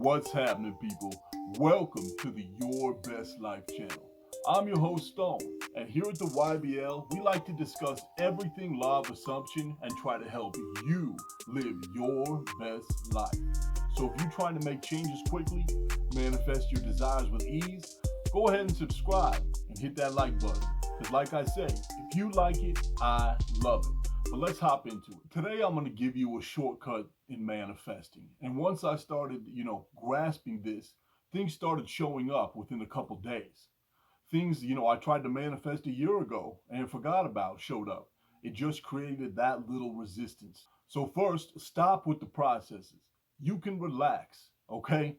What's happening, people? Welcome to the Your Best Life channel. I'm your host, Stone, and here at the YBL, we like to discuss everything law of assumption and try to help you live your best life. So if you're trying to make changes quickly, manifest your desires with ease, go ahead and subscribe and hit that like button. Because like I say, if you like it, I love it. But let's hop into it. Today, I'm going to give you a shortcut in manifesting. And once I started, grasping this, things started showing up within a couple days. Things, I tried to manifest a year ago and forgot about showed up. It just created that little resistance. So first, stop with the processes. You can relax, okay?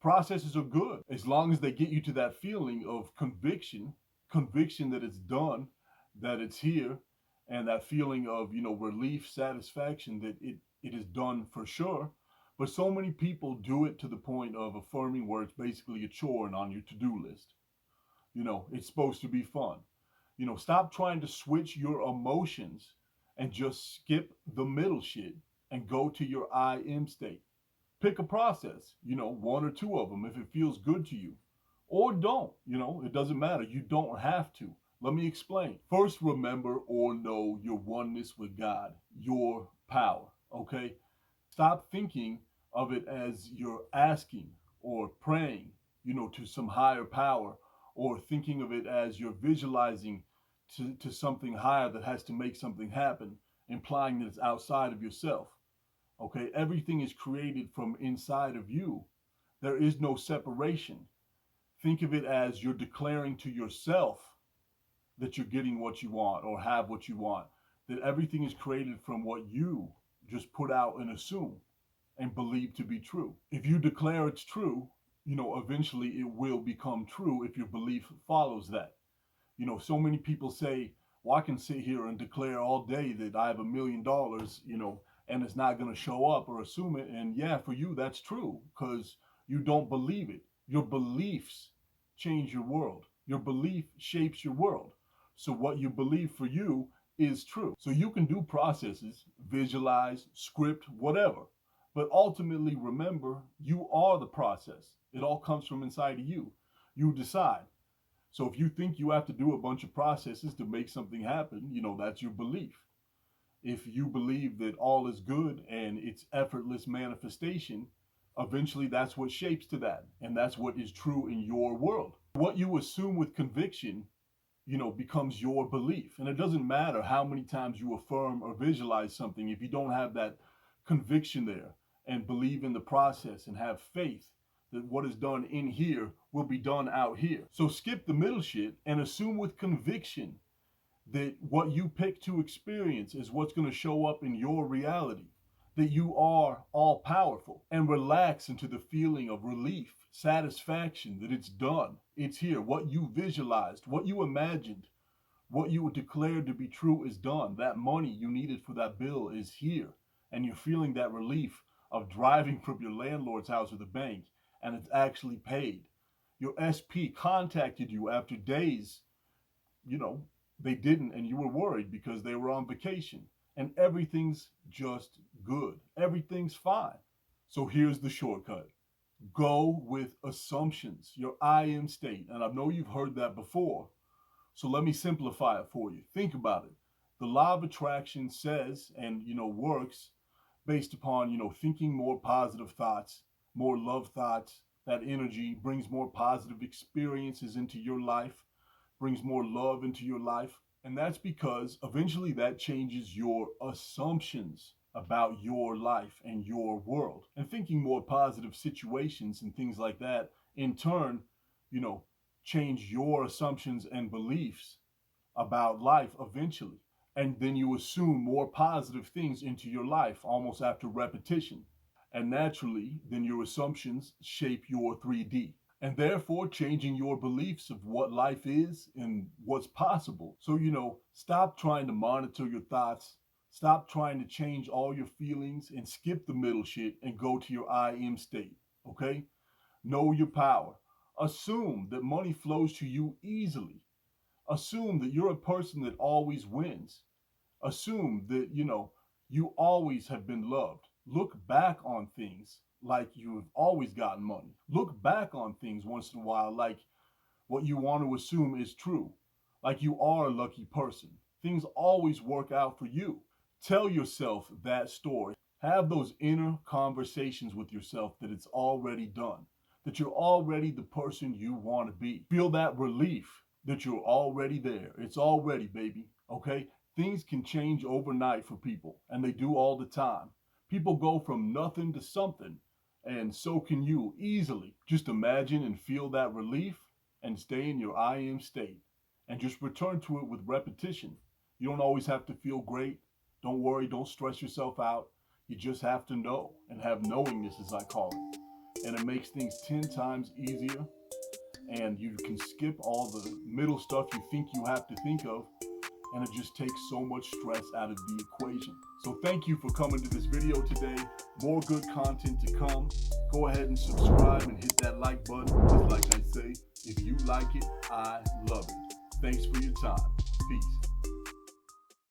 Processes are good as long as they get you to that feeling of conviction that it's done, that it's here, and that feeling of relief, satisfaction that it is done for sure. But so many people do it to the point of affirming, where it's basically a chore and on your to-do list. It's supposed to be fun. Stop trying to switch your emotions and just skip the middle shit and go to your I am state. Pick a process, one or two of them if it feels good to you, or don't. It doesn't matter. You don't have to. Let me explain. First, remember or know your oneness with God, your power, okay? Stop thinking of it as you're asking or praying, to some higher power, or thinking of it as you're visualizing to something higher that has to make something happen, implying that it's outside of yourself, okay? Everything is created from inside of you. There is no separation. Think of it as you're declaring to yourself that you're getting what you want or have what you want, that everything is created from what you just put out and assume and believe to be true. If you declare it's true, eventually it will become true if your belief follows that. So many people say, well, I can sit here and declare all day that I have $1 million, and it's not going to show up, or assume it. And yeah, for you, that's true because you don't believe it. Your beliefs change your world. Your belief shapes your world. So what you believe for you is true. So you can do processes, visualize, script, whatever. But ultimately, remember, you are the process. It all comes from inside of you. You decide. So if you think you have to do a bunch of processes to make something happen, that's your belief. If you believe that all is good and it's effortless manifestation, eventually that's what shapes to that. And that's what is true in your world. What you assume with conviction, becomes your belief. And it doesn't matter how many times you affirm or visualize something, if you don't have that conviction there and believe in the process and have faith that what is done in here will be done out here. So skip the middle shit and assume with conviction that what you pick to experience is what's going to show up in your reality, that you are all powerful, and relax into the feeling of relief, satisfaction that it's done. It's here. What you visualized, what you imagined, what you declared to be true is done. That money you needed for that bill is here. And you're feeling that relief of driving from your landlord's house or the bank, and it's actually paid. Your SP contacted you after days, they didn't, and you were worried because they were on vacation. And everything's just good. Everything's fine. So here's the shortcut. Go with assumptions, your I am state. And I know you've heard that before. So let me simplify it for you. Think about it. The law of attraction says and, works based upon, thinking more positive thoughts, more love thoughts. That energy brings more positive experiences into your life, brings more love into your life. And that's because eventually that changes your assumptions about your life and your world. And thinking more positive situations and things like that, in turn, change your assumptions and beliefs about life eventually. And then you assume more positive things into your life almost after repetition. And naturally, then your assumptions shape your 3D. And therefore changing your beliefs of what life is and what's possible. So, stop trying to monitor your thoughts. Stop trying to change all your feelings and skip the middle shit and go to your I am state, okay? Know your power. Assume that money flows to you easily. Assume that you're a person that always wins. Assume that, you always have been loved. Look back on things like you've always gotten money. Look back on things once in a while like what you want to assume is true, like you are a lucky person. Things always work out for you. Tell yourself that story. Have those inner conversations with yourself that it's already done, that you're already the person you want to be. Feel that relief that you're already there. It's already, baby. Okay? Things can change overnight for people, and they do all the time. People go from nothing to something, and so can you easily. Just imagine and feel that relief and stay in your I am state and just return to it with repetition. You don't always have to feel great. Don't worry, don't stress yourself out. You just have to know and have knowingness, as I call it. And it makes things 10 times easier. And you can skip all the middle stuff you think you have to think of. And it just takes so much stress out of the equation. So thank you for coming to this video today. More good content to come. Go ahead and subscribe and hit that like button. Just like I say, if you like it, I love it. Thanks for your time. Peace.